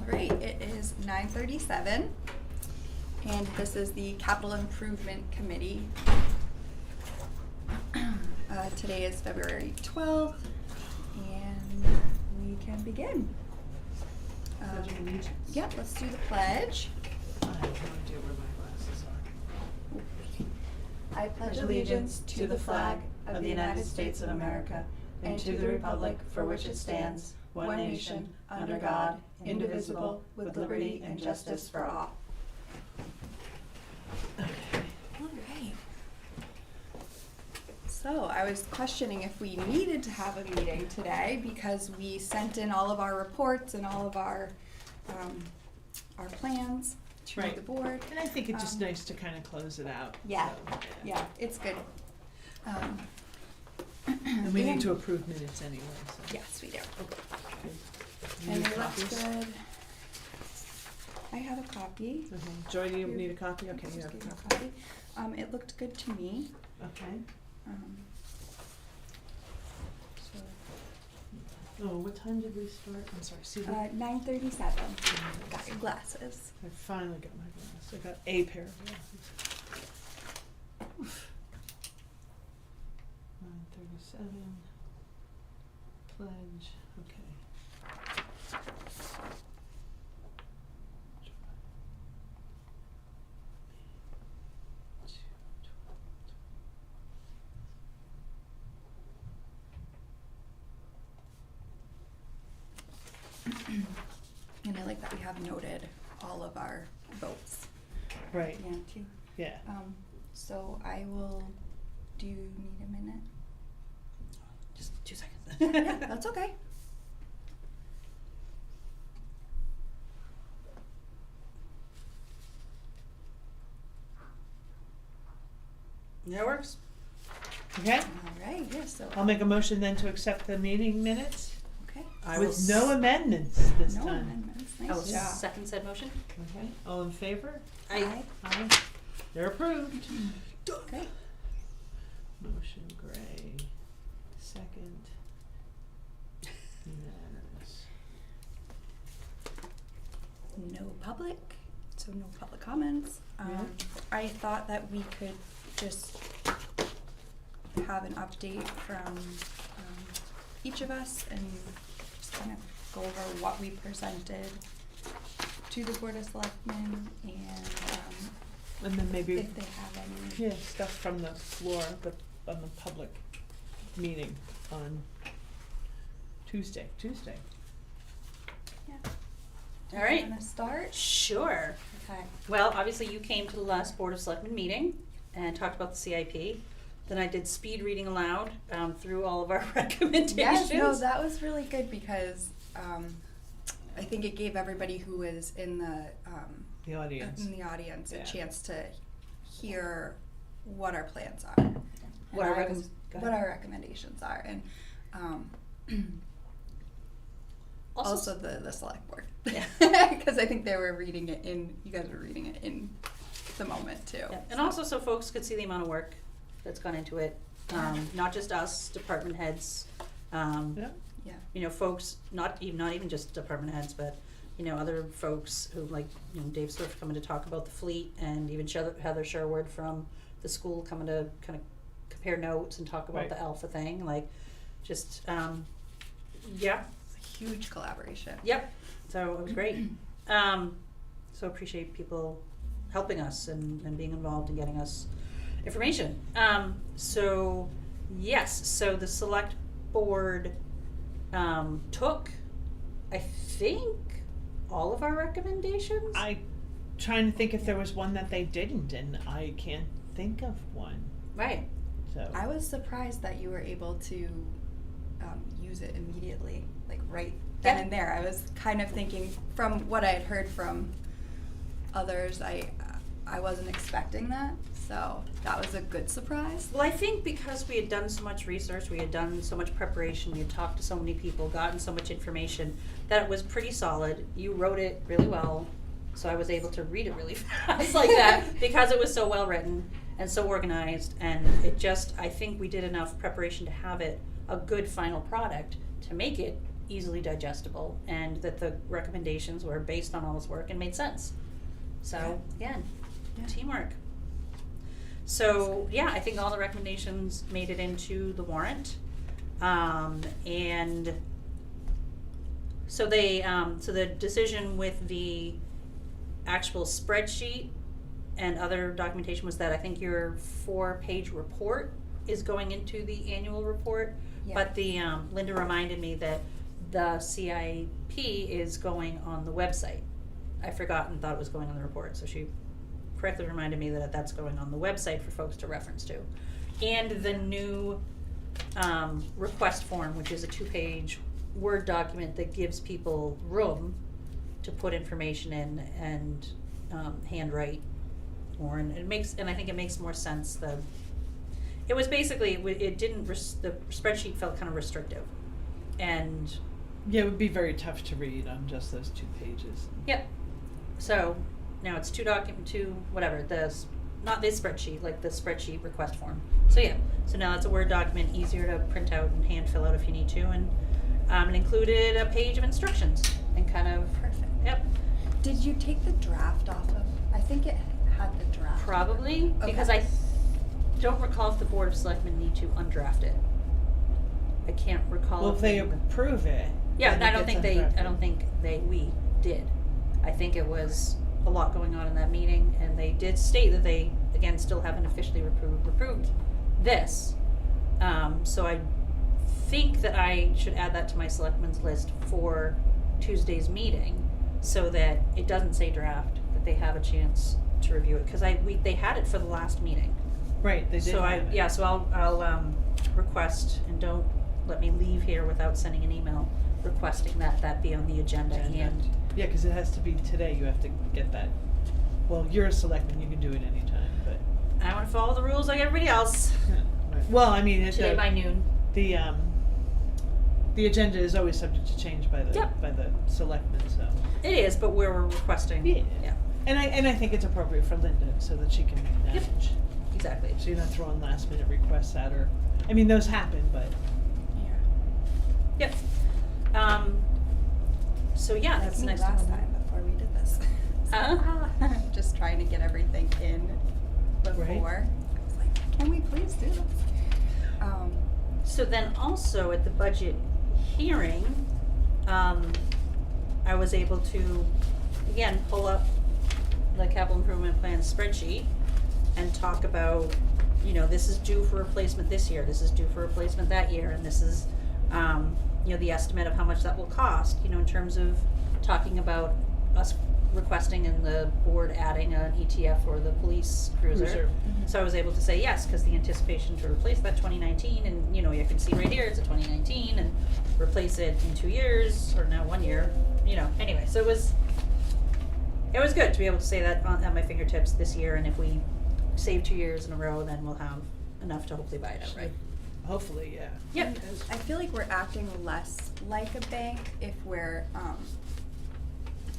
Right, it is 9:37, and this is the Capital Improvement Committee. Today is February 12th, and we can begin. Pledge of allegiance. Yep, let's do the pledge. I have no idea where my glasses are. I pledge allegiance to the flag of the United States of America and to the republic for which it stands, one nation, under God, indivisible, with liberty and justice for all. Okay. All right. So I was questioning if we needed to have a meeting today because we sent in all of our reports and all of our plans to Right. the board. And I think it's just Um, nice to kind of close it out. Yeah, So, yeah, it's good. And we need to approve minutes anyway, so. Yes, we do. Okay. And Need it looks copies? good. I have a copy. Okay. Joy, do you need a copy? Okay, you Just have a give me copy. It looked good to me. Okay. So, Oh, what time did we start? I'm sorry, see, I 9:37. Got your glasses. finally got my glasses. I got a pair of glasses. 9:37. Pledge, okay. And I like that we have noted all of our votes. Right, Yeah, too. yeah. So I will, do you need a minute? Just 2 seconds. Yeah, that's okay. That works. Okay, All right, yeah, so, I'll make a motion then to accept the meeting minutes okay. I will with no amendments this No time. amendments, I will nice job. second said motion. Okay, all in favor? Aye. Aye. They're approved. Great. Motion Gray, second. Unanimous. No public, so no public comments. Yeah. I thought that we could just have an update from each of us and just kind of go over what we presented to the Board of Selectmen and And then maybe, if they have any. yeah, stuff from the floor, but on the public meeting on Tuesday. Yeah. All right. You wanna start? Sure. Okay. Well, obviously you came to the last Board of Selectmen meeting and talked about the CIP. Then I did speed reading aloud through all of our recommendations. Yes, no, that was really good because I think it gave everybody who was in The audience. a Yeah. chance to hear what our plans are. And What our I was- go what ahead. our recommendations are, and also the select board. Yeah. Because I think they were reading it you guys were reading it in the moment too. Yeah. And also so folks could see the amount of work that's gone into it. Not just us, department heads. Yeah, Yeah. You know, folks, not even just department heads, but you know, other folks who like, you know, Dave Swift coming to talk about the fleet, and even Heather Sherwood from the school coming to kind of compare notes and talk about Right. the alpha thing, like, just, yeah, It's a huge collaboration. yep, so it was great. So appreciate people helping us and being involved and getting us information. So, yes, so the select board, took, I think, all of our recommendations. I trying to think if there was one that they didn't, and I can't think of one, Right, so. I was surprised that you were able to use it immediately, like right then Yeah. and there. I was kind of thinking, from what I had heard from others, I wasn't expecting that, so that was a good surprise. well, I think because we had done so much research, we had done so much preparation, we had talked to so many people, gotten so much information, that it was pretty solid. You wrote it really well, so I was able to read it really fast like that, because it was so well written and so organized, and it just, I think we did enough preparation to have it a good final product, to make it easily digestible, and that the recommendations were based on all this work and made sense. So, again, Yeah. teamwork. So, yeah, I think all the recommendations made it into the warrant. And so they, so the decision with the actual spreadsheet and other documentation was that I think your 4-page report is going into the annual report. Yeah. But the, Linda reminded me that the CIP is going on the website. I forgot and thought it was going on the report, so she correctly reminded me that that's going on the website for folks to reference to. And the new, request form, which is a 2-page Word document that gives people room to put information in and, handwrite more, and I think it makes more sense. It was basically, it didn't, the spreadsheet felt kind of restrictive, and. Yeah, it would be very tough to read on just those 2 pages. Yep. So now it's not this spreadsheet, like the spreadsheet request form. So yeah, so now it's a Word document, easier to print out and hand fill out if you need to, and it included a page of instructions and kind of. Perfect. Yep. Did you take the draft off of, I think it had the draft. Probably, because Okay. I don't recall if the Board of Selectmen need to undraft it. I can't recall. Well, if they need to- approve it. Yeah, then I it don't gets think undrafted. we did. I think it was a lot going on in that meeting, and they did state that they, again, still haven't officially approved this. So I think that I should add that to my selectmen's list for Tuesday's meeting, so that it doesn't say draft, that they have a chance to review it, cause they had it for the last meeting. Right, they did So have it. so I'll request, and don't let me leave here without sending an email requesting that be on the agenda, and, Yeah, because it has to be today, you have to get that. Well, you're a selectman, you can do it anytime, but. I wanna follow the rules like everybody else, Right. Well, I mean, today by noon. The agenda is always subject to change by the Yep. selectmen, so. It is, but where we're requesting. Yeah. And I think it's appropriate for Linda, so that she can manage. Exactly. So you're not throwing last minute requests at her. I mean, those happen, but. Yeah. Yep. So yeah, Like that's the me next last one. time before we did this. Just trying to get everything in before. I was like, can we please do this? So then also at the budget hearing, I was able to, again, pull up the capital improvement plan spreadsheet and talk about, this is due for replacement this year, this is due for replacement that year, and this is, the estimate of how much that will cost, in terms of talking about us requesting and the board adding an ETF or the police cruiser. So I was able to say yes, because the anticipation to replace that 2019, and you can see right here, it's a 2019, and replace it in 2 years, or now 1 year, anyway, so it was good to be able to say that at my fingertips this year, and if we save 2 years in a row, then we'll have enough to hopefully buy it outright. Hopefully, yeah. Yep. I feel like we're acting less like a bank if we're,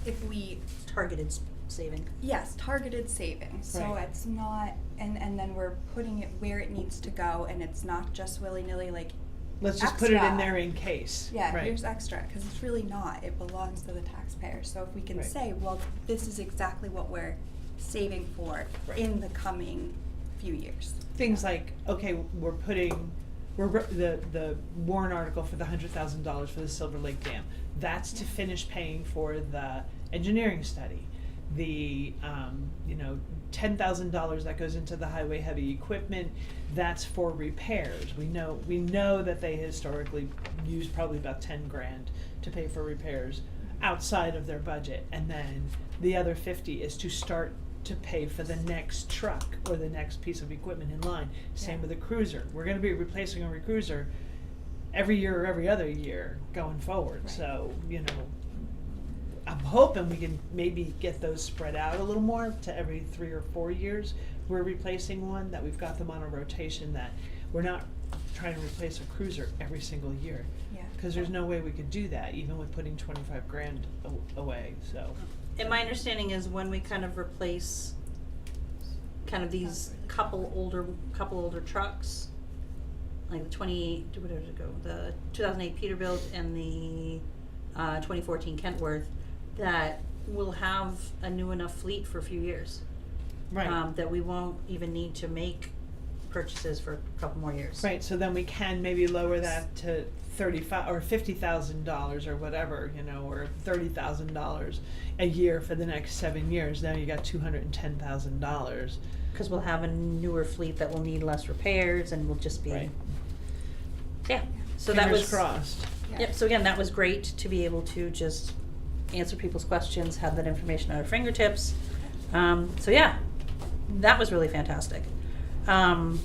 if we, Targeted saving. yes, targeted savings. So Right. it's not, and then we're putting it where it needs to go, and it's not just willy-nilly like, Let's just put it in Extra. there in case. yeah, Right. here's extra, because it's really not. It belongs to the taxpayer. So if we can Right. say, well, this is exactly what we're saving for Right. in the coming few years. Things like, okay, the warrant article for the $100,000 for the Silver Lake Dam. That's to finish paying for the engineering study. The $10,000 that goes into the highway heavy equipment, that's for repairs. We know that they historically use probably about 10 grand to pay for repairs outside of their budget, and then the other 50 is to start to pay for the next truck or the next piece of equipment in line. Same Yeah. with a cruiser. We're gonna be replacing a cruiser every year or every other year going forward. Right. So, I'm hoping we can maybe get those spread out a little more to every 3 or 4 years. We're replacing one, that we've got them on a rotation, that we're not trying to replace a cruiser every single year. Yeah. Cause there's no way we could do that, even with putting 25 grand away, so. And my understanding is when we kind of replace kind of these couple older trucks, like the 2008 Peterbilt and the 2014 Kentworth, that we'll have a new enough fleet for a few years. Right. That we won't even need to make purchases for a couple more years. Right, so then we can maybe lower that to $35 or $50,000 or whatever, you know, or $30,000 a year for the next 7 years. Now you got $210,000. Because we'll have a newer fleet that will need less repairs, and will just be, Right. yeah. So that Fingers was crossed. Yeah. Yep. So again, that was great to be able to just answer people's questions, have that information at our fingertips. So yeah, that was really fantastic. And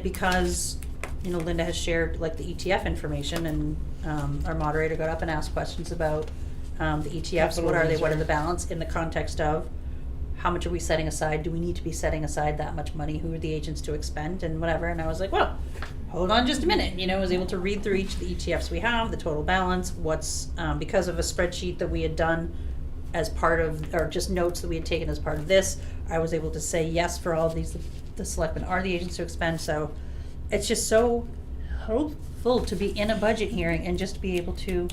because, you know, Linda has shared like the ETF information, and our moderator got up and asked questions about the ETFs. Capital What are they? What are reserve. the balance in the context of how much are we setting aside? Do we need to be setting aside that much money? Who are the agents to expend and whatever? And I was like, well, hold on just a minute. You know, I was able to read through each of the ETFs we have, the total balance, what's, because of a spreadsheet that we had done as part of, or just notes that we had taken as part of this, I was able to say yes for all of these, the selectmen are the agents to expend. So it's just so helpful to be in a budget hearing and just be able to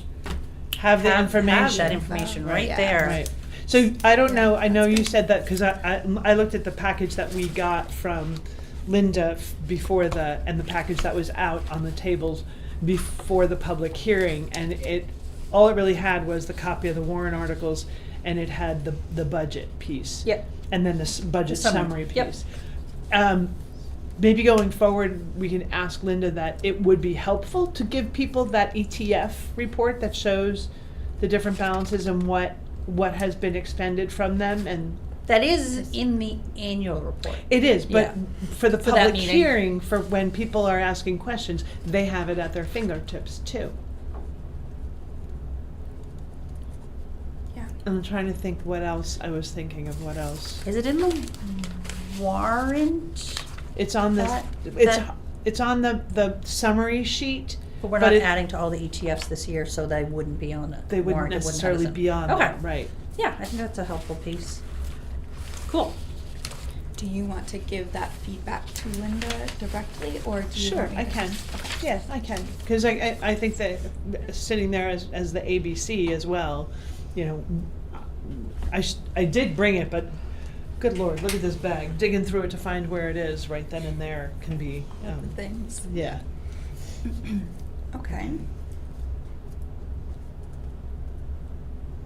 Have the have information. that information right Yeah. there. Right. So I don't know, I know That's you good. said that, because I looked at the package that we got from Linda before and the package that was out on the tables before the public hearing, and all it really had was the copy of the warrant articles, and it had the budget piece. Yep. And then the budget The summary. summary Yep. piece. Maybe going forward, we can ask Linda that it would be helpful to give people that ETF report that shows the different balances and what has been expended from them, and That is in the annual report. it is, but Yeah. for the For that public meeting. hearing, for when people are asking questions, they have it at their fingertips too. Yeah. I'm trying to think what else, I was thinking of what else. Is it in the warrant? It's on the, That- it's, that- it's on the summary sheet. But we're But not it- adding to all the ETFs this year, so they wouldn't be on the They wouldn't warrant. It necessarily have us in- be on Okay. that, right. Yeah, I think that's a helpful piece. Cool. Do you want to give that feedback to Linda directly, or do you Sure, want me I to- can. Okay. Yeah, I can, because I think that sitting there as the ABC as well, you know, I did bring it, but good Lord, look at this bag. Digging through it to find where it is right then and there can be, All the things. yeah. Okay.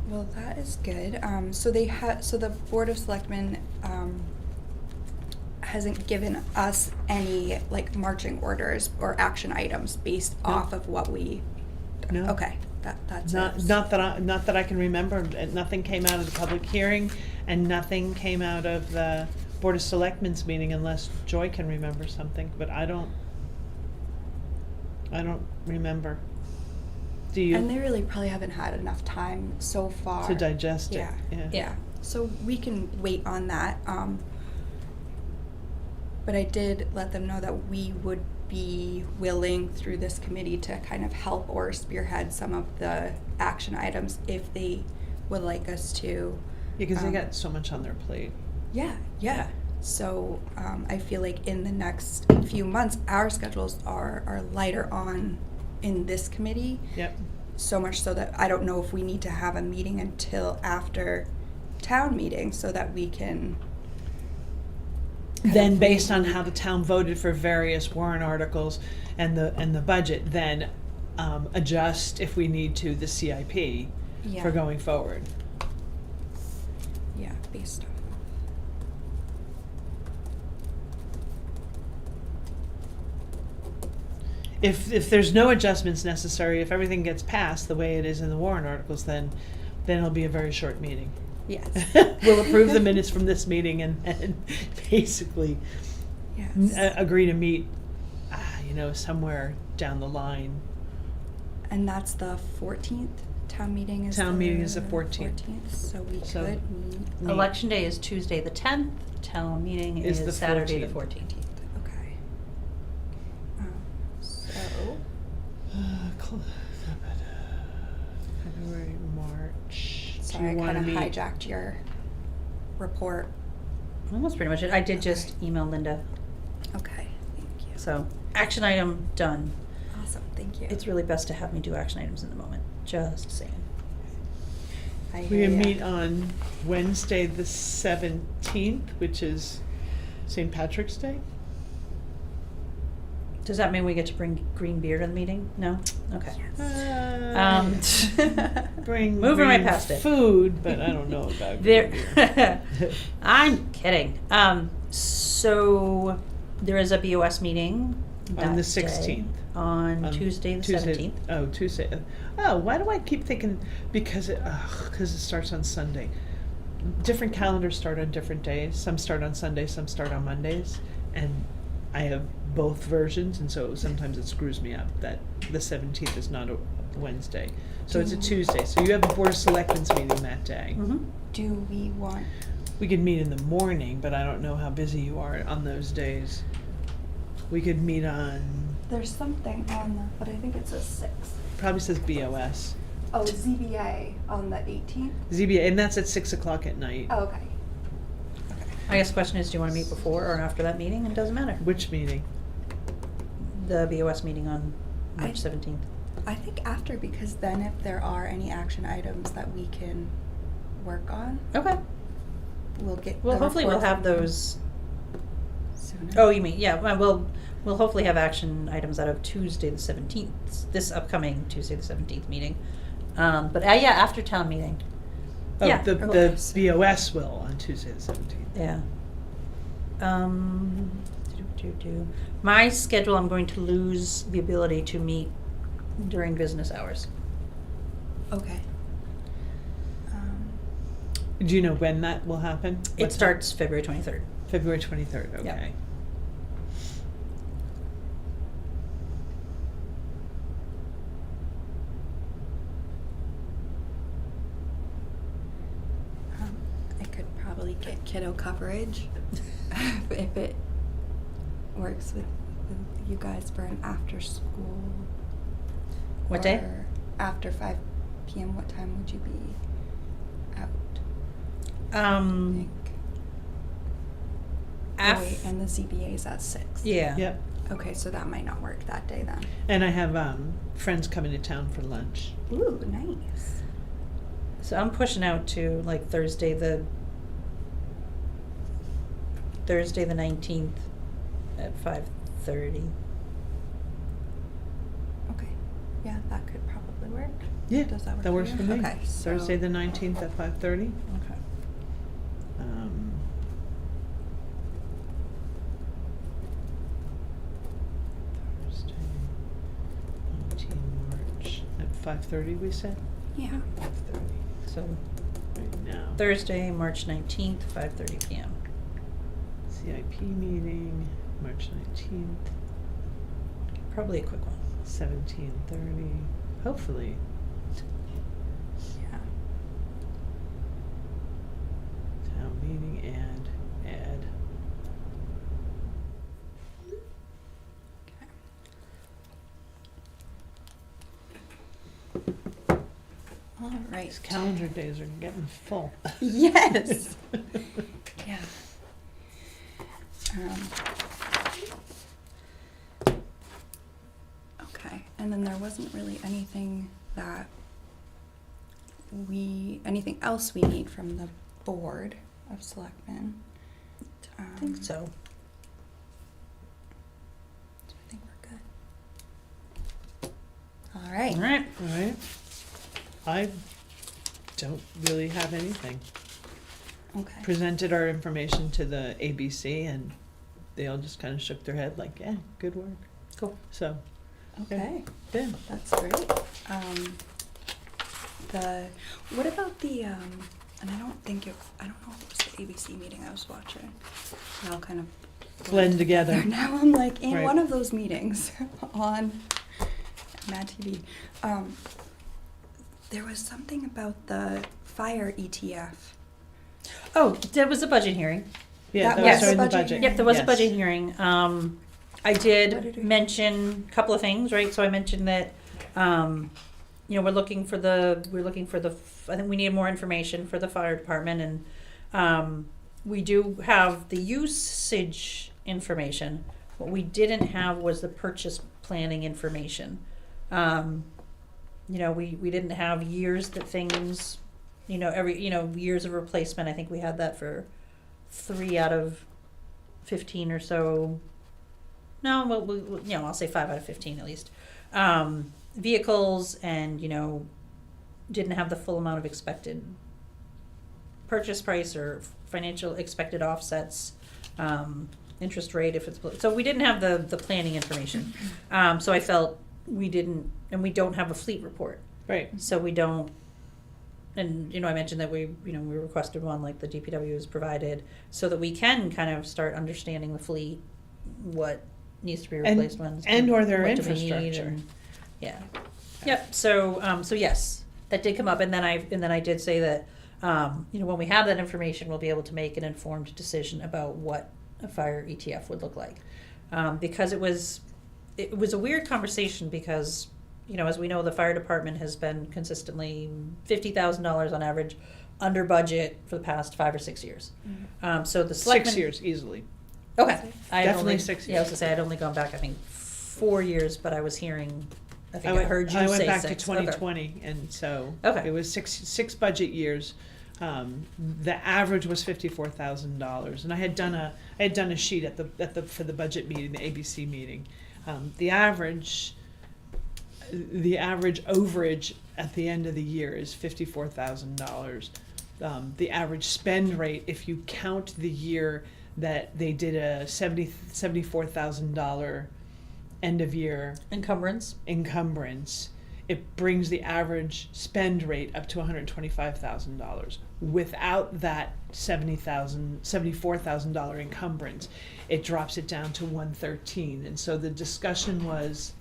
Well, that is good. So the Board of Selectmen hasn't given us any like marching orders or action items based No. off of what we. No. Okay, that's it. Not that I can remember, and nothing came out of the public hearing, and nothing came out of the Board of Selectmen's meeting, unless Joy can remember something, but I don't remember. Do you? And they really probably haven't had enough time so far To digest it, Yeah, yeah. yeah. So we can wait on that. But I did let them know that we would be willing through this committee to kind of help or spearhead some of the action items if they would like us to. Because they Um, got so much on their plate. Yeah. So I feel like in the next few months, our schedules are lighter on in this committee. Yep. So much so that I don't know if we need to have a meeting until after town meeting so that we can. Then based on how the town voted for various warrant articles and the budget, then adjust if we need to the CIP Yeah. for going forward. Yeah, based on. If there's no adjustments necessary, if everything gets passed the way it is in the warrant articles, then it'll be a very short meeting. Yes. We'll approve the minutes from this meeting and basically Yes. agree to meet, somewhere down the line. And that's the 14th. Town meeting is. Town meeting is the 14th. So we So- could meet. Neat. Election day is Tuesday the 10th. Town meeting Is is the Saturday the 14th. 14th. Okay. So. February, March. Do Sorry, I you wanna kind of meet? hijacked your report. Well, that's pretty much it. I did just email Linda, Okay, thank you. so action item done. Awesome, thank you. It's really best to have me do action items in the moment, just saying. I We hear ya. meet on Wednesday, the 17th, which is St. Patrick's Day. Does that mean we get to bring green beer to the meeting? No? Okay. Yes. Bring Moving right green past it. food, but I don't know about There, green beer. I'm kidding. So there is a BOS meeting On the that day, 16th. on Tuesday the 17th. Oh, Tuesday. Oh, why do I keep thinking, because it starts on Sunday. Different calendars start on different days. Some start on Sundays, some start on Mondays. And I have both versions, and so sometimes it screws me up that the 17th is not a Wednesday. So it's a Tuesday. So you have a Board of Selectmen's meeting that day. Mm-hmm. Do we want, We could meet in the morning, but I don't know how busy you are on those days. We could meet on, there's something on the, but I think it's a 6. probably says BOS. Oh, ZBA on the 18th? ZBA, and that's at 6 o'clock at night. Oh, okay. I guess the question is, do you want to meet before or after that meeting? It doesn't matter. Which meeting? The BOS meeting on March I- 17th. I think after, because then if there are any action items that we can work on, Okay. we'll get Well, the hopefully we'll report have from them those. sooner. Oh, you mean, yeah, well, we'll hopefully have action items out of Tuesday the 17th, this upcoming Tuesday the 17th meeting. But yeah, after town meeting. Oh, Yeah. the Okay. BOS will on Tuesday the 17th. Yeah. My schedule, I'm going to lose the ability to meet during business hours. Okay. Do you know when that will happen? What It time? starts February 23rd. February 23rd, okay. Yep. I could probably get kiddo coverage if it works with you guys for an after school. What day? Or after 5 p.m., what time would you be out? I think. Oh, wait, and the ZBA is at 6. Yeah. Yep. Okay, so that might not work that day then. And I have friends coming to town for lunch. Ooh, nice. So I'm pushing out to like Thursday the 19th at 5:30. Okay. Yeah, that could probably work. Yeah, Does that work that for works you? for me. Okay, so- Thursday the 19th at 5:30. Okay. Thursday, 19 March at 5:30. We said Yeah. 5:30 So right now. Thursday, March 19th, 5:30 p.m. CIP meeting, March 19th, Probably a quick one. 17:30. Hopefully. Yeah. Town meeting and add. All right. These calendar days are getting full. Yes. Yeah. Okay, and then there wasn't really anything that anything else we need from the Board of Selectmen. I think so. I think we're good. All right. All right. All right. I don't really have anything. Okay. Presented our information to the ABC and they all just kind of shook their head like, yeah, good work. Cool. So, Okay. yeah. That's great. What about and I don't know if it was the ABC meeting I was watching. They all kind of Blend together. Now I'm like in Right. one of those meetings on Mad TV. There was something about the fire ETF. Oh, there was a budget hearing. Yeah, That that was was the during the budget budget. hearing. Yep, there was a Yes. budget hearing. I What did did we- mention a couple of things, right? So I mentioned that, we're looking for the, I think we need more information for the fire department and, we do have the usage information What we didn't have was the purchase planning information. You know, we didn't have years that things, you know, years of replacement. I think we had that for 3 out of 15 or so. No, well, you know, I'll say 5 out of 15 at least. Vehicles, and, you know, didn't have the full amount of expected purchase price or financial expected offsets, interest rate if it's, so we didn't have the planning information. So I felt we didn't, and we don't have a fleet report. Right. So we don't, and, you know, I mentioned that we requested one like the DPW has provided, so that we can kind of start understanding the fleet, what needs to be replaced when. And or their what do we need, infrastructure. and- Yeah. Yep, so, so yes, that did come up, and then I did say that, you know, when we have that information, we'll be able to make an informed decision about what a fire ETF would look like. Because it was a weird conversation, because, you know, as we know, the fire department has been consistently $50,000 on average under budget for the past 5 or 6 years. So the selectmen. 6 years easily. Okay. I had Definitely only, 6 Yeah, I was years. gonna say, I'd only gone back, I think, 4 years, but I was hearing, I think I heard you say I 6. went back to Okay. 2020, and so Okay. it was six budget years. The average was $54,000, and I had done a sheet for the budget meeting, the ABC meeting. The average overage at the end of the year is $54,000. The average spend rate, if you count the year that they did a $74,000 end of year Encumbrance. it brings the average spend rate up to $125,000. Without that $74,000 encumbrance, it drops it down to $113,000. And so the discussion was,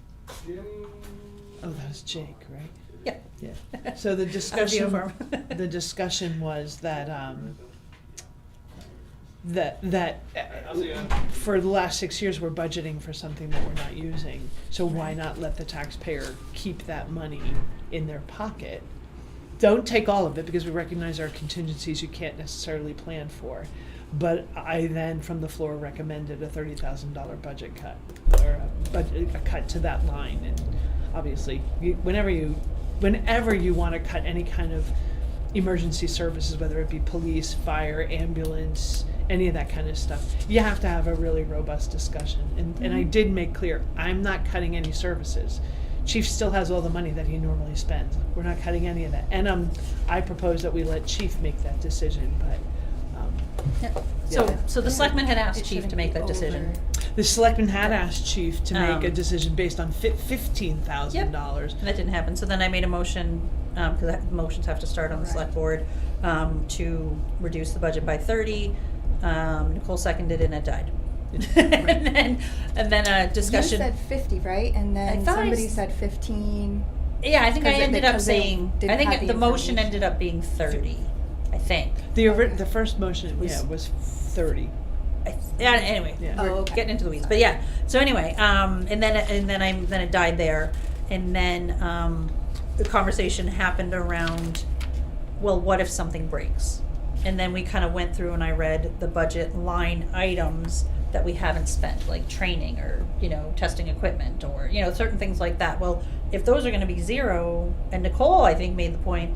oh, that was Jake, right? Yeah. Yeah. So the Out of discussion, uniform. the discussion was that for the last 6 years, we're budgeting for something that we're not using. So why not let the taxpayer keep that money in their pocket? Don't take all of it, because we recognize there are contingencies you can't necessarily plan for. But I then, from the floor, recommended a $30,000 budget cut, or a cut to that line. And obviously, whenever you want to cut any kind of emergency services, whether it be police, fire, ambulance, any of that kind of stuff, you have to have a really robust discussion. And I did make clear, I'm not cutting any services. Chief still has all the money that he normally spends. We're not cutting any of that. And I propose that we let Chief make that decision, but Yeah. Yeah. So the selectmen had asked It Chief to shouldn't make be that decision. over. the selectmen had asked Chief to make a Um, decision based on $15,000. And that didn't happen, so then I made a motion, because motions have to start on the select board, to reduce the budget by 30. Nicole seconded it, and it died. And then a discussion. You said 50, right? And I then thought I somebody s- said 15. Yeah, I think I 'Cause ended up because they saying, I didn't think have the the motion information. ended up being 30, I think. The first motion, Was- was 30. Yeah, anyway, Yeah. we're Oh, okay. getting into the weeds, but yeah. So anyway, and then it died there, and then the conversation happened around, well, what if something breaks? And then we kind of went through and I read the budget line items that we haven't spent, like training or, you know, testing equipment or, you know, certain things like that. Well, if those are going to be zero, and Nicole, I think, made the point.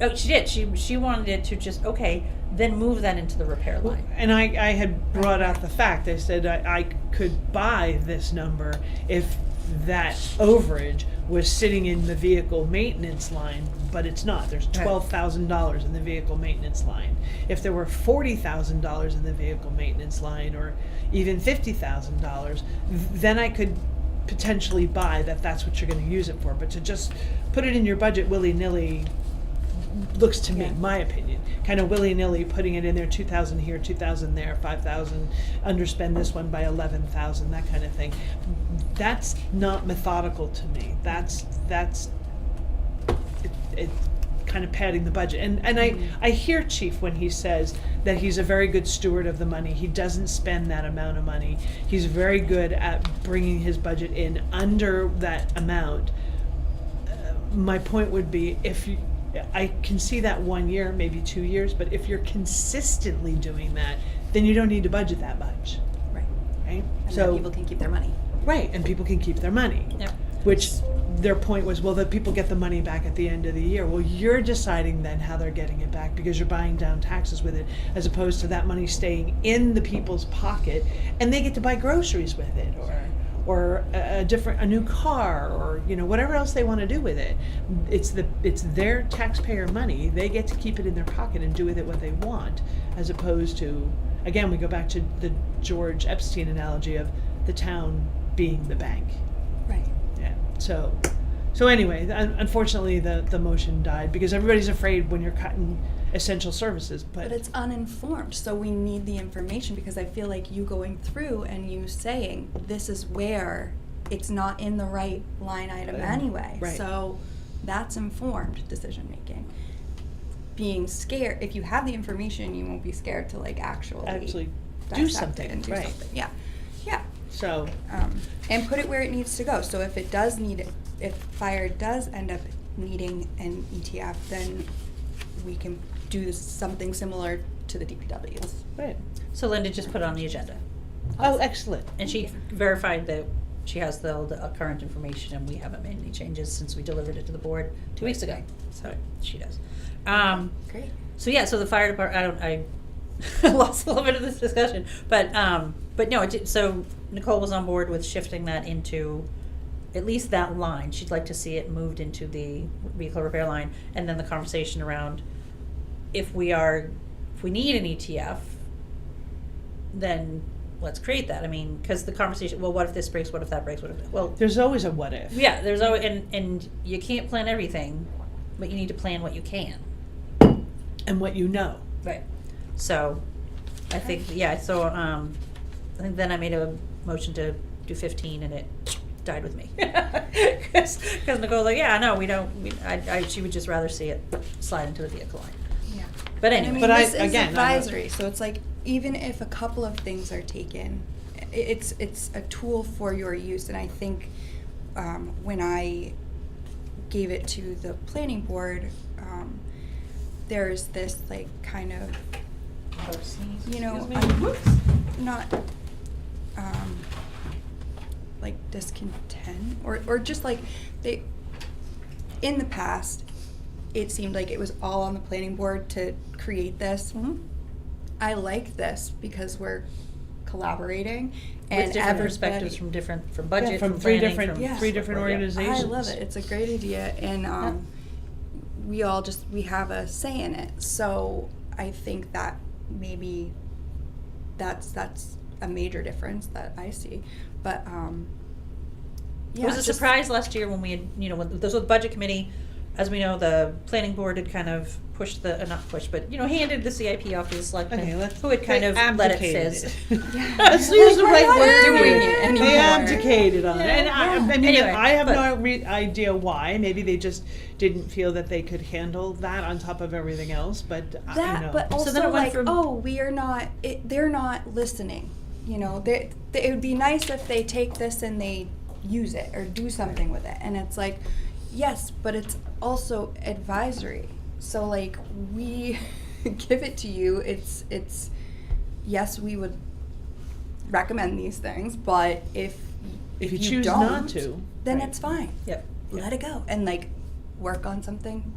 Oh, she did. She wanted it to just, okay, then move that into the repair line. And I had brought out the fact, I said I could buy this number if that overage was sitting in the vehicle maintenance line, but it's not. There's Right. $12,000 in the vehicle maintenance line. If there were $40,000 in the vehicle maintenance line, or even $50,000, then I could potentially buy that that's what you're gonna use it for. But to just put it in your budget willy-nilly looks to me, Yeah. my opinion, kind of willy-nilly putting it in there, 2,000 here, 2,000 there, 5,000, underspend this one by 11,000, that kind of thing. That's not methodical to me. That's it kind of padding the budget. And I hear Chief when he says that he's a very good steward of the money. He doesn't spend that amount of money. He's very good at bringing his budget in under that amount. My point would be, I can see that 1 year, maybe 2 years, but if you're consistently doing that, then you don't need to budget that much, Right. right? And So then people can keep their money. right, and people can keep their money. Yep. Which their point was, well, the people get the money back at the end of the year. Well, you're deciding then how they're getting it back because you're buying down taxes with it, as opposed to that money staying in the people's pocket, and they get to buy groceries with it, or a new car, or whatever else they want to do with it. It's their taxpayer money. They get to keep it in their pocket and do with it what they want, as opposed to, again, we go back to the George Epstein analogy of the town being the bank. Right. Yeah. So anyway, unfortunately, the motion died because everybody's afraid when you're cutting essential services. But it's uninformed, so we need the information, because I feel like you going through and you saying this is where it's not in the right line item anyway. Right. So that's informed decision making. Being scared, if you have the information, you won't be scared to actually actually do dissect something, it and do right. something. Yeah. Yeah. So And put it where it needs to go. So if it does need it, if fire does end up needing an ETF, then we can do something similar to the DPWs. right. So Linda just put it on the agenda, Oh, excellent. and she verified that she has the current information, and we haven't made any changes since we delivered it to the board 2 weeks ago. So she does. Great. So yeah, so the fire department, I lost a little bit of this discussion, but no, it did, so Nicole was on board with shifting that into at least that line. She'd like to see it moved into the vehicle repair line, and then the conversation around if we need an ETF, then let's create that. I mean, because the conversation, well, what if this breaks? What if that breaks? What if, well, There's always a what if. yeah, there's always, and you can't plan everything, but you need to plan what you can. And what you know. Right. So, I think, yeah, so, I think then I made a motion to do 15, and it died with me. Because Nicole's like, yeah, no, she would just rather see it slide into the vehicle line. Yeah. But And I anyway. mean, But this is again, advisory, so it's like, even if a couple of things are taken, it's a tool for your use. And I think when I gave it to the planning board, there's this like kind of, I'm not like discontent or just like they, in the past, it seemed like it was all on the planning board to create this. Mhm. I like this because we're collaborating and With different perspectives everybody. from budget, Yeah, from three planning, different from. three different Yeah. organizations. I love it. It's a great idea, and we all we have a say in it. So I think that maybe that's a major difference that I see. But yeah, It was a just- surprise last year when we had, when this was the budget committee, as we know, the planning board had kind of pushed not pushed, but, handed the CIP off to the Okay, selectmen, let's. who had kind of let it abdicated fizz. Yeah. Let's use the Like, right we're not word. doing it anymore. They abdicated on it, and I mean, Anyway, I have but- no idea why. Maybe they just didn't feel that they could handle that on top of everything else. But But also, then it went like, from- we are not. They're not listening. It would be nice if they take this and they use it or do something with it. And it's like, yes, but it's also advisory. So like, we give it to you. It's yes, we would recommend these things, but if if you you choose don't, not to, then right. it's fine. Yep. Let it go and like work on something.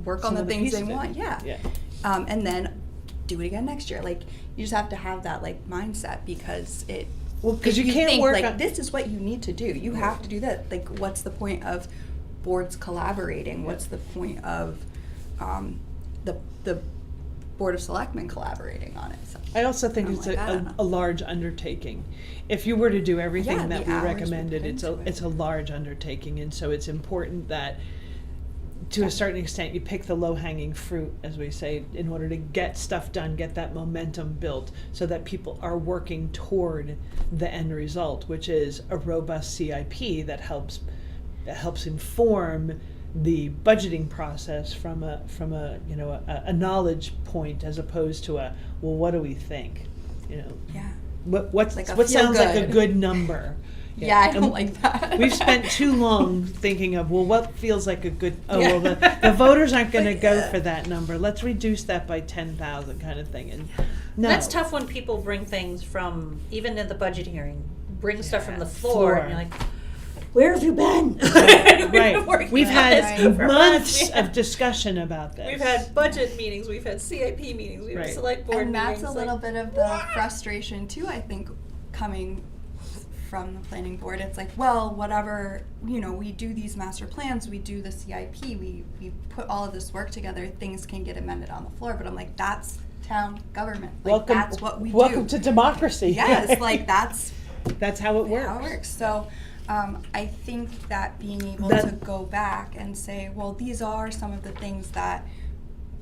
Work Some on the other things piece they of it. want. Yeah. Yeah. And then do it again next year. Like, you just have to have that like mindset, because it. Well, 'cause if you can't think, work like on- this is what you need to do. You have to do that. Like, what's the point of boards collaborating? What's the point of the Board of Selectmen collaborating on it? So, I also think I'm it's like, I don't know. a large undertaking. If you were to do everything Yeah, that the we hours we recommended, put it's into it. a large undertaking, and so it's important that, to a certain extent, you pick the low-hanging fruit, as we say, in order to get stuff done, get that momentum built, so that people are working toward the end result, which is a robust CIP that helps inform the budgeting process from a knowledge point, as opposed to what do we think, yeah. what Like a what feel sounds like a good. good number, Yeah, I And don't like that. We've spent too long thinking of, well, what feels like a good, Yeah. well, the voters aren't gonna go for that number, let's reduce that by 10,000 kind of thing, and no. That's tough when people bring things from, even in the budget hearing, bring stuff from the floor, and you're like, where have you been? We've been working We've on had this for months We have- of discussion about this. We've had budget meetings, we've had CIP meetings, we've had Right. select board And meetings. that's a little bit of the frustration too, I think, coming from the planning board. It's like, well, whatever, we do these master plans, we do the CIP, we put all of this work together, things can get amended on the floor, but I'm like, that's town government. Like, that's what we do. Welcome to democracy. Yes, like that's That's how it works. how it works. So I think that being able That- to go back and say, well, these are some of the things that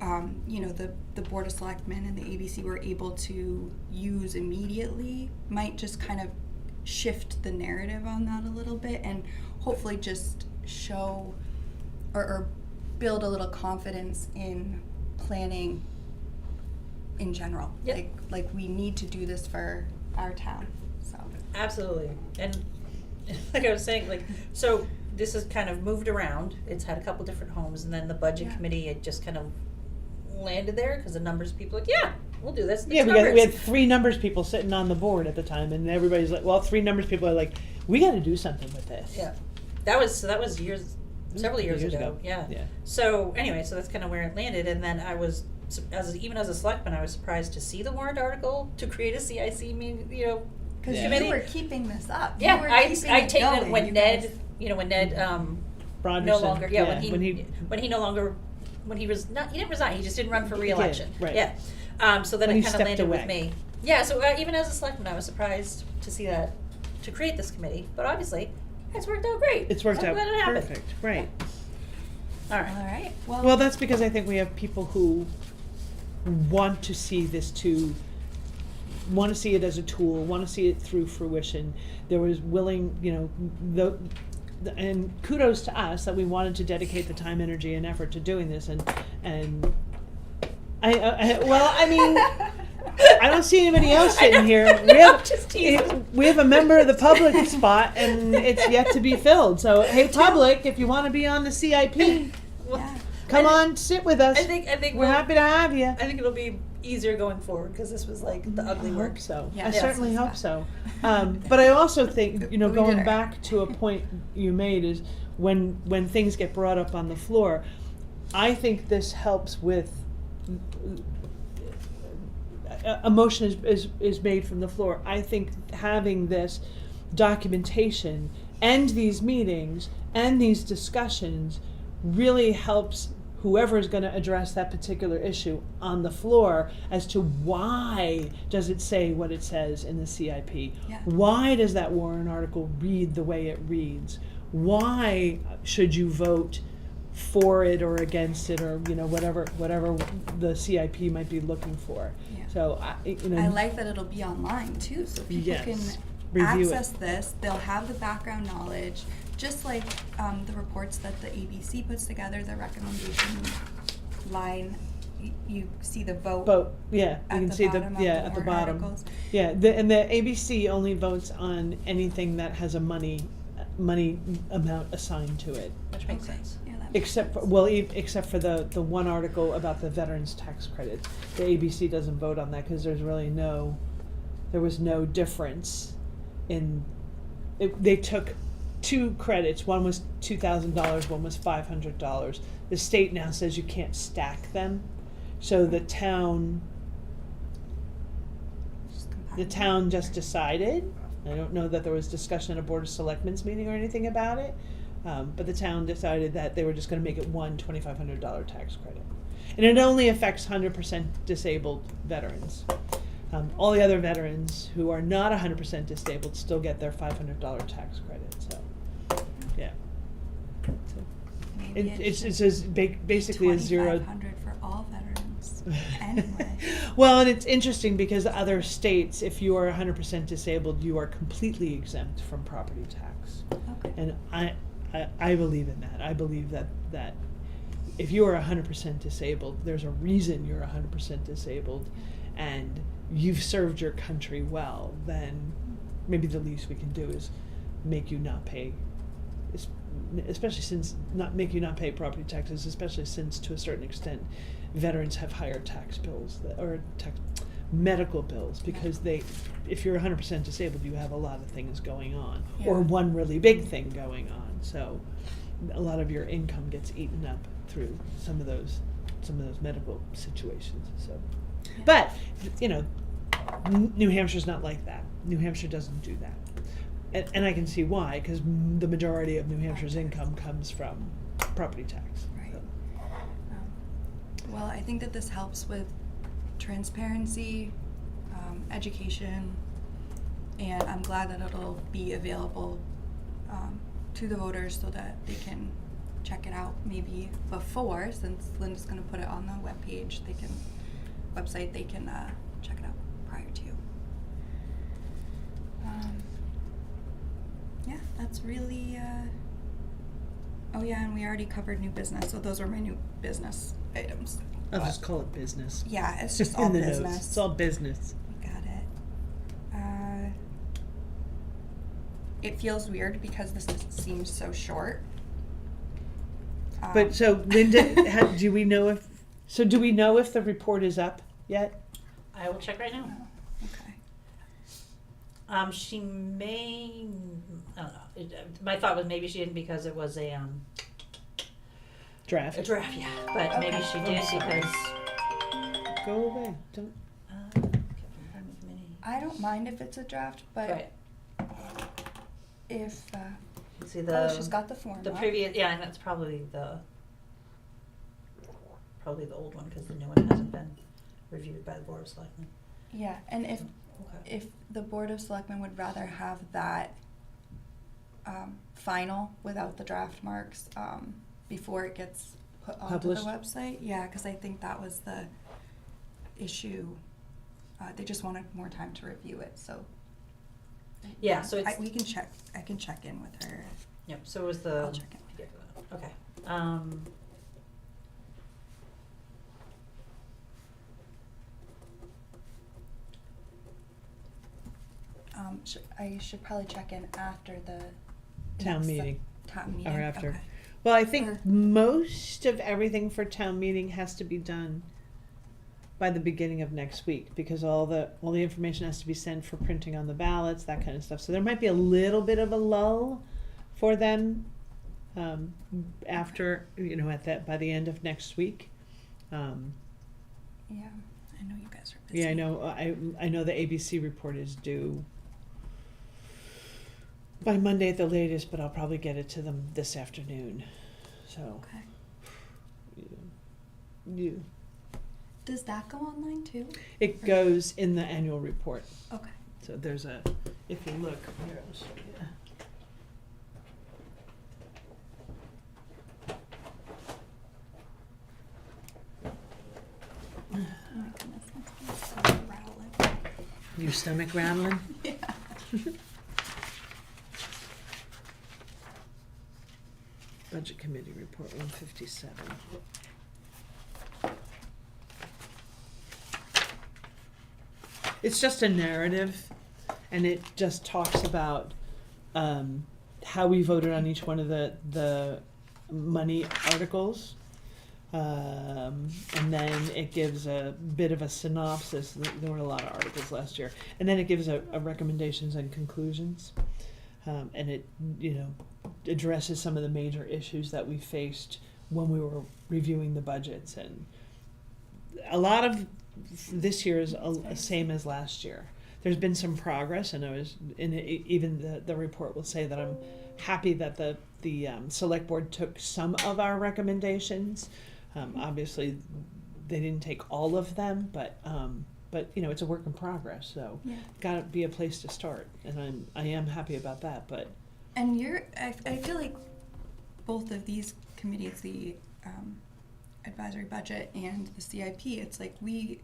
the Board of Selectmen and the ABC were able to use immediately might just kind of shift the narrative on that a little bit, and hopefully just show or build a little confidence in planning in general. Yep. Like we need to do this for our town. So Absolutely, and like I was saying, like, so this has kind of moved around, it's had a couple different homes, and then the budget Yeah. committee had just kind of landed there, because the numbers, people are like, yeah, we'll do this, Yeah, it's we numbers. had 3 numbers people sitting on the board at the time, and everybody's like, well, 3 numbers people are like, we gotta do something with this. Yeah, that was years, several years ago, yeah. Yeah. So anyway, so that's kind of where it landed, and then I was, even as a selectman, I was surprised to see the warrant article to create a CIC meeting, because Yeah. you were keeping this up. Yeah, You were I keeping I it taken it going. when You Ned, guys- when Ned Broderson, no longer, yeah, when he when he no longer, when he was not, he didn't resign, he just didn't run for reelection. right. Yeah, so then When it he kind of stepped landed away. with me. Yeah, so even as a selectman, I was surprised to see that, to create this committee, but obviously, it's worked out great. it's worked I'm out glad it happened. perfect, right. All All right. right. Well, that's because I think we have people who want to see this want to see it as a tool, want to see it through fruition. There was willing, and kudos to us that we wanted to dedicate the time, energy, and effort to doing this. And I mean, I don't see anybody else sitting here. We have a member of the public spot, and it's yet to be filled. So, hey, public, if you want to be on the CIP, Yeah. come on, sit with us. I think We're happy to have you. I think it'll be easier going forward, because this was like the ugly I work. hope so. Yeah. I Yes. certainly hope so. But I also think, We did going our- back to a point you made is when things get brought up on the floor, I think this helps with a motion is made from the floor. I think having this documentation and these meetings and these discussions really helps whoever is going to address that particular issue on the floor as to why does it say what it says in the CIP? Yeah. Why does that warrant article read the way it reads? Why should you vote for it or against it, or whatever the CIP might be looking for? Yeah. So I like that it'll be online too, so people Yes. can Review it. access this. They'll have the background knowledge, just like the reports that the ABC puts together. The recommendation line, you see the vote. But yeah, At you can the see bottom of the at the warrant bottom. articles. Yeah, and the ABC only votes on anything that has a money amount assigned to it. Which makes Okay. sense. Yeah, that makes Except for, sense. except for the one article about the veterans tax credits. The ABC doesn't vote on that because there was no difference in, they took 2 credits, one was $2,000, one was $500. The state now says you can't stack them, so the town Just combine the them. town just decided, I don't know that there was discussion at a Board of Selectmen's meeting or anything about it, but the town decided that they were just gonna make it one $2,500 tax credit. And it only affects 100% disabled veterans. All the other veterans who are not 100% disabled still get their $500 tax credit, so, yeah. So, Maybe it's should as basically a zero. $2,500 for all veterans. Anyway. Well, and it's interesting because other states, if you are 100% disabled, you are completely exempt from property tax. Okay. And I believe in that. I believe that if you are 100% disabled, there's a reason you're 100% disabled, and you've served your country well, then maybe the least we can do is make you not pay, especially since not make you not pay property taxes, especially since to a certain extent veterans have higher tax bills or medical bills, because if you're 100% disabled, you have a lot of things going on, or Yeah. one really big thing going on. So a lot of your income gets eaten up through some of those medical situations. So, Yeah. but New Hampshire's not like that. New Hampshire doesn't do that, and I can see why, because the majority of New Hampshire's income comes from property tax. Right. So. Well, I think that this helps with transparency, education, and I'm glad that it'll be available to the voters so that they can check it out maybe before, since Linda's going to put it on the webpage, they can check it out prior to. Yeah, that's really, oh yeah, and we already covered new business, so those were my new business items. I'll But- just call it business. Yeah, it's just In all the notes. business. It's all business. We got it. It feels weird because seems so short. But so Linda, do we know if the report is up yet? I will check right now. Oh, okay. She may, I don't know, my thought was maybe she didn't because it was a Draft. draft, yeah, but maybe Okay. she did sorry. because, Go away. Don't. I don't mind if it's a draft, but Right, if see she's got the form. the up. previous, yeah, and that's probably the old one, because the new one hasn't been reviewed by the Board of Selectmen. Yeah, and if Okay. the Board of Selectmen would rather have that final without the draft marks before it gets put onto Published? the website. Yeah, because I think that was the issue. They just wanted more time to review it, so. Yeah, so it's, we can check. I can check in with her. yep, so it was the. I'll check in with her. Okay, I should probably check in after the Town next meeting. Town meeting. Or after. Okay. Well, I think Or- most of everything for town meeting has to be done by the beginning of next week, because all the information has to be sent for printing on the ballots, that kind of stuff. So there might be a little bit of a lull for them after, by the end of next week. Yeah, I know you guys are busy. Yeah, I know. I know the ABC report is due by Monday at the latest, but I'll probably get it to them this afternoon. So, Okay. yeah. Does that go online too? It goes in the annual report. Okay. So there's if you look, here, I'll show you. Oh my goodness, my stomach's so rattling. Your stomach rattling? Yeah. Budget committee report 157. It's just a narrative, and it just talks about how we voted on each one of the money articles. And then it gives a bit of a synopsis. There were a lot of articles last year. And then it gives a recommendations and conclusions. And it, addresses some of the major issues that we faced when we were reviewing the budgets. And a lot of this year is the same as last year. There's been some progress, and even the report will say that I'm happy that the select board took some of our recommendations. Obviously, they didn't take all of them, but it's a work in progress. So, Yeah. got to be a place to start, and I am happy about that. But And I feel like both of these committees, the advisory budget and the CIP, it's like we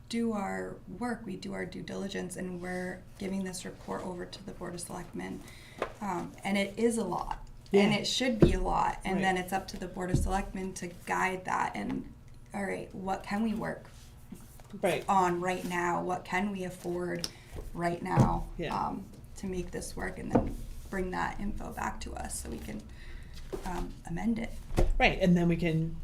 do our work, we do our due diligence, and we're giving this report over to the Board of Selectmen. And it is a lot. And Yeah. it should be a lot. And Right. then it's up to the Board of Selectmen to guide that and, all right, what can we work right, on right now? What can we afford right now Yeah. to make this work? And then bring that info back to us so we can amend it. Right, and then we can,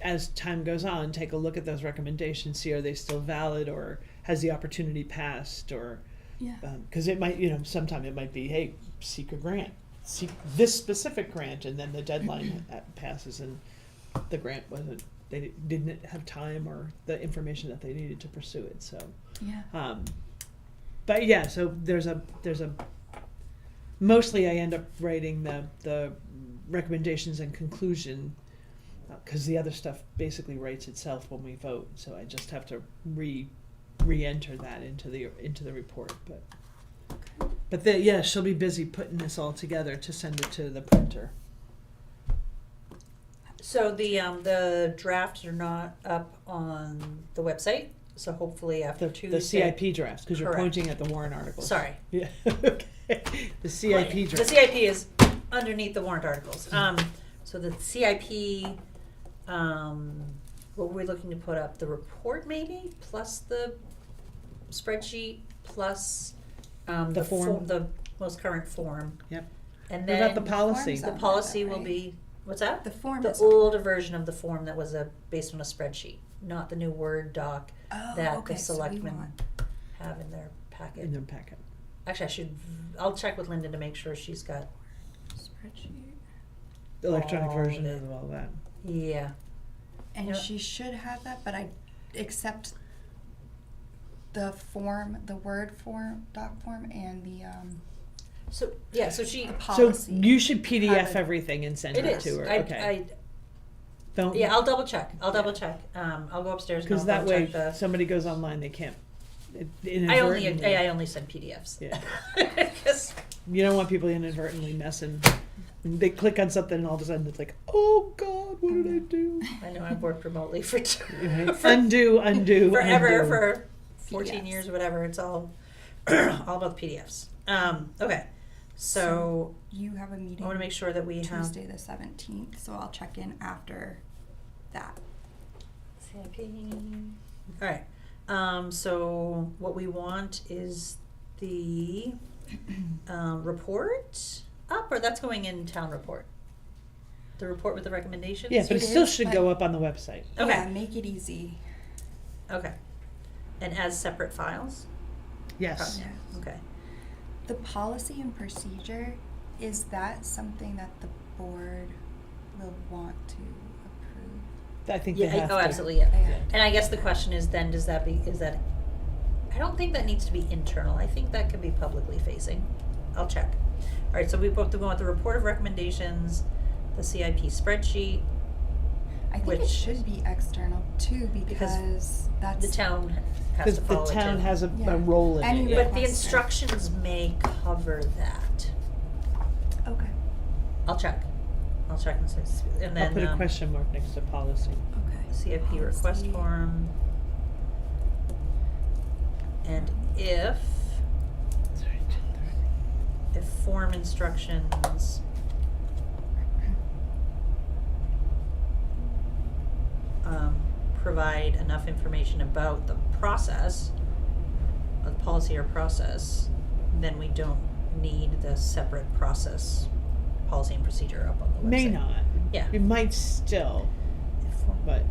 as time goes on, take a look at those recommendations, see are they still valid, or has the opportunity passed, or, Yeah. because it might, sometime it might be, hey, seek a grant, seek this specific grant, and then the deadline passes and the grant they didn't have time or the information that they needed to pursue it, so. Yeah. But yeah, so there's a mostly I end up writing the recommendations and conclusion, because the other stuff basically writes itself when we vote, so I just have to re-enter that into the report, but she'll be busy putting this all together to send it to the printer. So the drafts are not up on the website, so hopefully after The Tuesday. CIP drafts, because you're Correct. pointing at the warrant articles. Sorry. Yeah, okay. The CIP Right. draft. The CIP is underneath the warrant articles. So the CIP, what were we looking to put up? The report maybe, plus the spreadsheet, plus The form. the most current form. Yep. And What about then the policy? forms the on policy that, will right? be, what's that? The form The is older version of the form that was based on a spreadsheet, not the new Word doc Oh, that okay, the so we selectmen want- have in their packet. In their packet. Actually, I'll check with Linda to make sure she's got, Spreadsheet. The electronic All version of it. of all that. yeah. And Yep. she should have that, but I accept the form, the Word form, doc form, and the So, yeah, so she, policy. So you should PDF Have it. everything and send it it is. to her, okay. I, Don't, yeah, I'll double check. I'll double check. I'll go upstairs and because I'll that double way, check the. somebody goes online, they can't I only inadvertently. send PDFs. Yeah. 'Cause- You don't want people inadvertently messing. They click on something and all of a sudden it's like, oh God, what did I do? I know I've worked remotely for Right? Undo, forever, undo. for 14 PDFs. years or whatever. It's all about PDFs. Okay, so You have a meeting I want to make sure that we have Tuesday the 17th, so I'll check in after that. CIP. All right. So what we want is the report up, or that's going in town report. The report with the recommendations. Yeah, but it It still is, should but- go up on the website. Okay. Yeah, make it easy. Okay. And as separate files. Yes. Yeah. Okay. The policy and procedure, is that something that the board will want to approve? I think they Yeah. have to. Absolutely. Yeah. They have to. And I guess the question is then, is that? I don't think that needs to be internal. I think that can be publicly facing. I'll check. All right. So we both want the report of recommendations, the CIP spreadsheet. I think it Which- should be external too, because that's. The town has Because to the follow it town too. has a Yeah. role in Any it. But the requester. instructions may cover that. Okay, I'll check. And I'll then put a question mark next to policy. okay. CIP request Policy. form. And if form instructions provide enough information about the process, the policy or process, then we don't need the separate process, policy and procedure up on the website. May not. Yeah. We might still, If form- but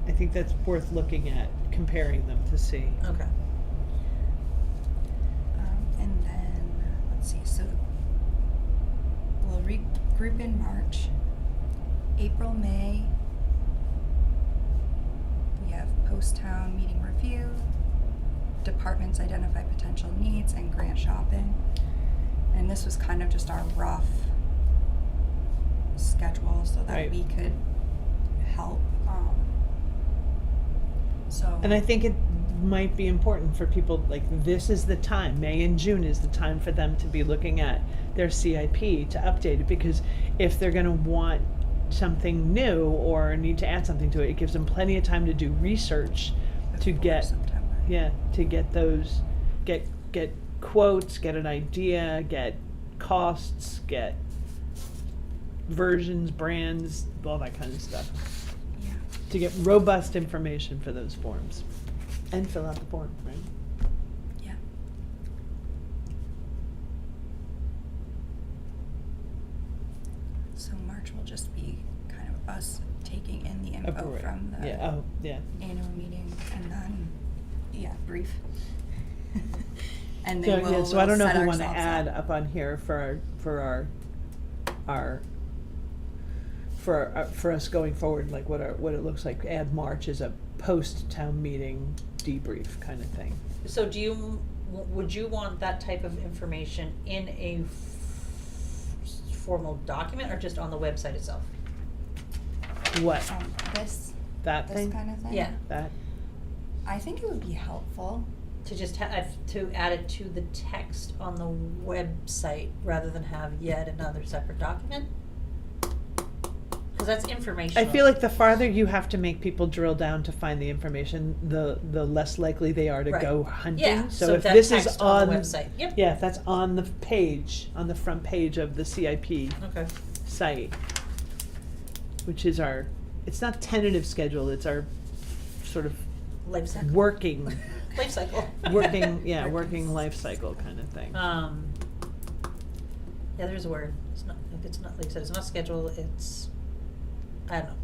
I think that's worth looking at, comparing them to see. Okay. And then, let's see, so we'll regroup in March. April, May, we have post-town meeting review, departments identify potential needs, and grant shopping. And this was kind of just our rough schedule so that Right. we could help. So. And I think it might be important for people, like, this is the time, May and June is the time for them to be looking at their CIP to update it, because if they're gonna want something new or need to add something to it, it gives them plenty of time to do research to before get, September. yeah, to get those, get quotes, get an idea, get costs, get versions, brands, all that kind of stuff, Yeah. to get robust information for those forms. And fill out the form, right? Yeah. So March will just be kind of us taking in the info Appro- from the Yeah, oh, yeah. annual meeting and then, yeah, brief. And So, then yeah, we'll so I don't know if set we wanna ourselves add up on here for us going forward, like what it looks like, add March as a post-town meeting debrief kind of thing. So would you want that type of information in a formal document or just on the website itself? What, This that thing? kind of thing? Yeah. That, I think it would be helpful. To just to add it to the text on the website rather than have yet another separate document? Cause that's I informational. feel like the farther you have to make people drill down to find the information, the less likely they are to Right. go hunting. Yeah, So if that this is text on, the website, yep. yeah, if that's on the page, on the front page of the CIP Okay. site, which is our, it's not tentative schedule, it's our sort of Life cycle. working, Life cycle. working life cycle kind of thing. Yeah, there's a word. It's not, like I said, it's not schedule, it's, I don't know.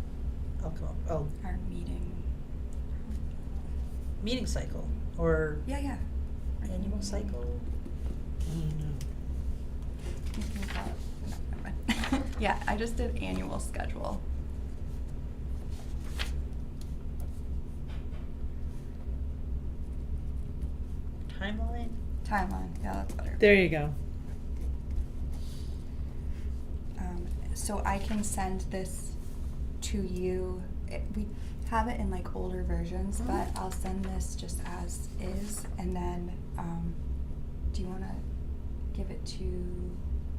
I'll come up, Our meeting. meeting cycle, or Yeah. annual cycle? I don't know. You can call it- no, never mind. Yeah, I just did annual schedule. Timeline? Timeline, yeah, that's better. There you go. So I can send this to you. We have it in like older versions, Mhm. but I'll send this just as is, and then, do you wanna give it to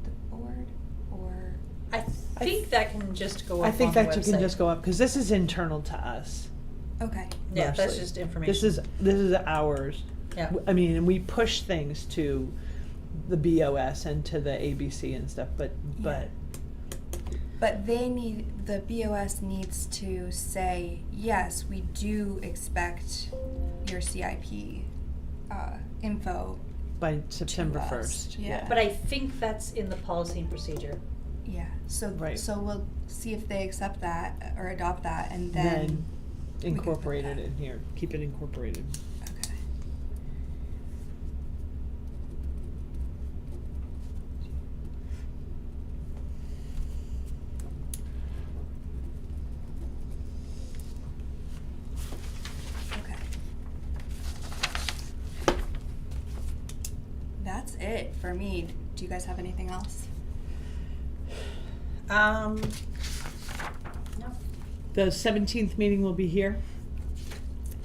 the board, or? I think that can just go up I on think the that you can website. just go up, cause this is internal to us. Okay, Yeah, that's mostly. just information. This is ours. Yeah. I mean, and we push things to the BOS and to the ABC and stuff, but but the BOS needs to say, yes, we do expect your CIP, info. by September us, 1st, yeah. But I think that's in the policy and procedure. Yeah, so, Right. so we'll see if they accept that or adopt that, and then. Then we can put incorporate it that. in here, keep it incorporated. Okay. Okay. That's it for me. Do you guys have anything else? No. The 17th meeting will be here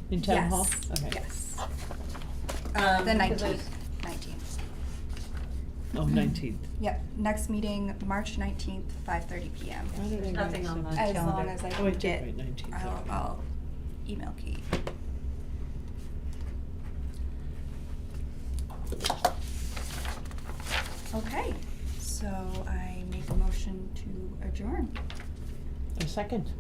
in Town Hall? Yes, Okay. yes. Um, The because 19th. Oh, 19th. Yep, next meeting, March 19th, 5:30 PM. Why did I write Nothing on seven- the As long calendar. as I Oh, I can did get, write 19th. I'll email Kate. Okay, so I make a motion to adjourn. A second.